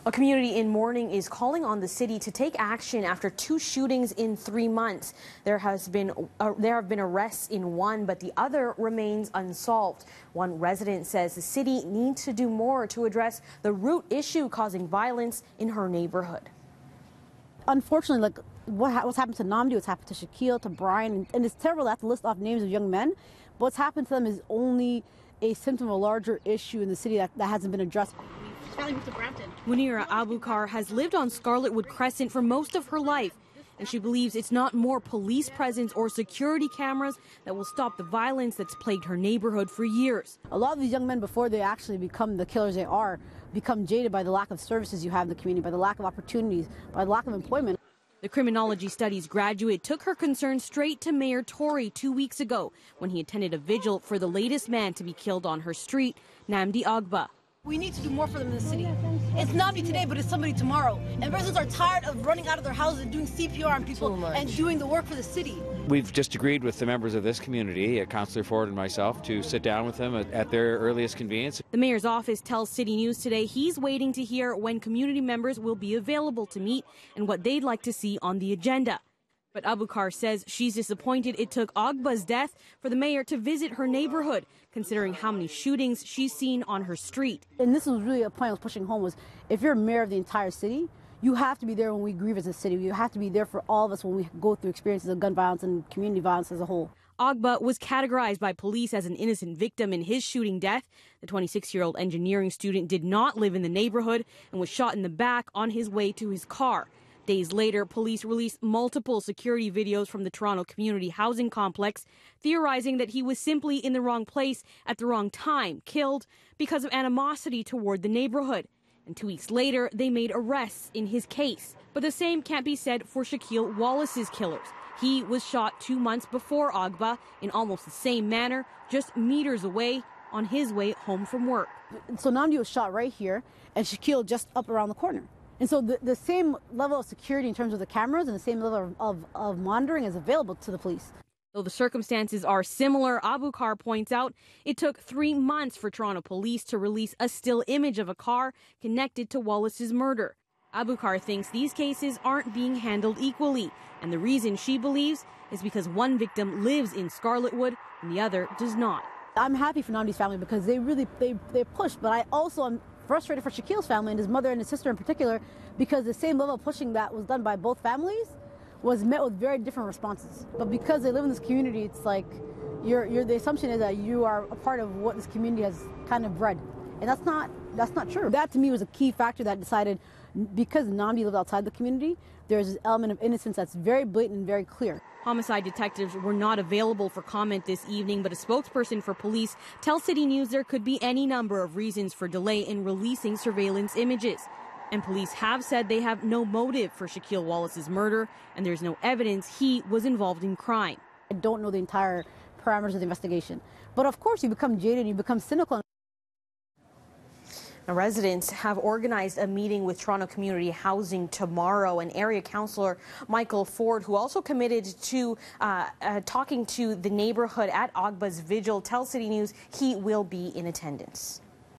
A community in mourning is calling on the city to take action after 2 shootings in 3 months. There have been arrests in one, but the other remains unsolved. One resident says the city needs to do more to address the root issue causing violence in her neighborhood. Unfortunately, like what's happened to Namdi, what's happened to Shaquille, to Brian, and it's terrible to have to list off names of young men. But what's happened to them is only a symptom of a larger issue in the city that hasn't been addressed. Munira Abukar has lived on Scarlettwood Crescent for most of her life, and she believes it's not more police presence or security cameras that will stop the violence that's plagued her neighborhood for years. A lot of these young men, before they actually become the killers they are, become jaded by the lack of services you have in the community, by the lack of opportunities, by the lack of employment. The criminology studies graduate took her concerns straight to Mayor Tory 2 weeks ago when he attended a vigil for the latest man to be killed on her street, Namdi Agba. We need to do more for them in the city. It's not me today, but it's somebody tomorrow. And residents are tired of running out of their houses and doing CPR on people and doing the work for the city. We've just agreed with the members of this community, Councillor Ford and myself, to sit down with them at their earliest convenience. The mayor's office tells City News today he's waiting to hear when community members will be available to meet and what they'd like to see on the agenda. But Abukar says she's disappointed it took Agba's death for the mayor to visit her neighborhood, considering how many shootings she's seen on her street. And this was really a point I was pushing home was, if you're mayor of the entire city, you have to be there when we grieve as a city. You have to be there for all of us when we go through experiences of gun violence and community violence as a whole. Agba was categorized by police as an innocent victim in his shooting death. The 26-year-old engineering student did not live in the neighborhood and was shot in the back on his way to his car. Days later, police released multiple security videos from the Toronto Community Housing Complex, theorizing that he was simply in the wrong place at the wrong time, killed because of animosity toward the neighborhood. And 2 weeks later, they made arrests in his case. But the same can't be said for Shaquille Wallace's killers. He was shot 2 months before Agba in almost the same manner, just meters away on his way home from work. So Namdi was shot right here, and Shaquille just up around the corner. And so the same level of security in terms of the cameras and the same level of monitoring is available to the police. Though the circumstances are similar, Abukar points out it took 3 months for Toronto police to release a still image of a car connected to Wallace's murder. Abukar thinks these cases aren't being handled equally, and the reason she believes is because one victim lives in Scarlettwood and the other does not. I'm happy for Namdi's family because they really pushed, but I also am frustrated for Shaquille's family and his mother and his sister in particular, because the same level of pushing that was done by both families was met with very different responses. But because they live in this community, it's like the assumption is that you are a part of what this community has kind of bred, and that's not true. That to me was a key factor that decided, because Namdi lived outside the community, there's this element of innocence that's very blatant and very clear. Homicide detectives were not available for comment this evening, but a spokesperson for police tells City News there could be any number of reasons for delay in releasing surveillance images. And police have said they have no motive for Shaquille Wallace's murder, and there's no evidence he was involved in crime. I don't know the entire parameters of the investigation. But of course you become jaded, you become cynical. Now, residents have organized a meeting with Toronto Community Housing tomorrow, and Area Councillor Michael Ford, who also committed to talking to the neighborhood at Agba's vigil, tells City News he will be in attendance.